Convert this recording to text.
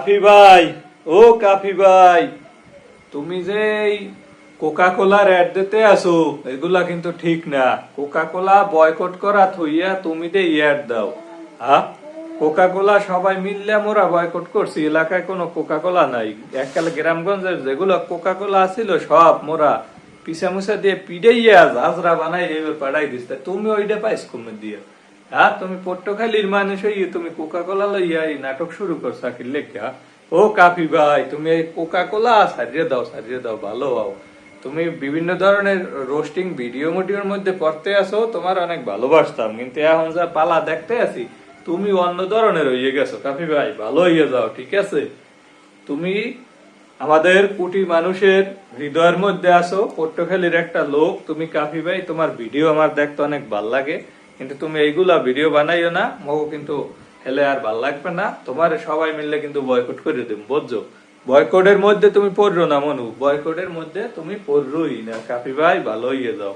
কাফি ভাই, ও কাফি ভাই, তুমি যে এই কোকা কোলার অ্যাড দিতে আসো এগুলা কিন্তু ঠিক না। কোকা কোলা বয়কট করা থইয়া তুমি যে অ্যাড দাও। হ্যাঁ, কোকা কোলা সবাই মিললে মোরা বয়কট করছি, এলাকায় কোনো কোকা কোলা নাই। এককালে গ্রামগঞ্জের যেগুলো কোকা কোলা আছিল সব মোরা পিসা মুসা দিয়ে পিড়াইয়া ঝাঁঝরা বানাই এবার পাঠাই দিচ্ছে। তুমি ওইটা পাইস কমে দিয়ে। হ্যাঁ, তুমি পট্টখালির মানুষ হইয়ে তুমি কোকা কোলা লইয়া এই নাটক শুরু করছো কি লেখা। ও কাফি ভাই, তুমি এই কোকা কোলা সারিয়ে দাও, ভালো হও। তুমি বিভিন্ন ধরনের রোস্টিং ভিডিও মিডিওর মধ্যে পড়তে আসো, তোমার অনেক ভালোবাসতাম, কিন্তু এখন যা পালা দেখতে আছি তুমি অন্য ধরনের হইয়ে গেছো। কাফি ভাই, ভালো হইয়ে যাও, ঠিক আছে? তুমি আমাদের কোটি মানুষের হৃদয়ের মধ্যে আসো, পট্টখালির একটা লোক তুমি। কাফি ভাই, তোমার ভিডিও আমার দেখতে অনেক ভাল লাগে, কিন্তু তুমি এইগুলা ভিডিও বানাইও না, মগো কিন্তু হেলে আর ভাল লাগবে না। তোমার সবাই মিললে কিন্তু বয়কট করে দেব, বুঝছো? বয়কটের মধ্যে তুমি পড়ছো না মনু, বয়কটের মধ্যে তুমি পড়রোই না। কাফি ভাই, ভালো হইয়ে যাও।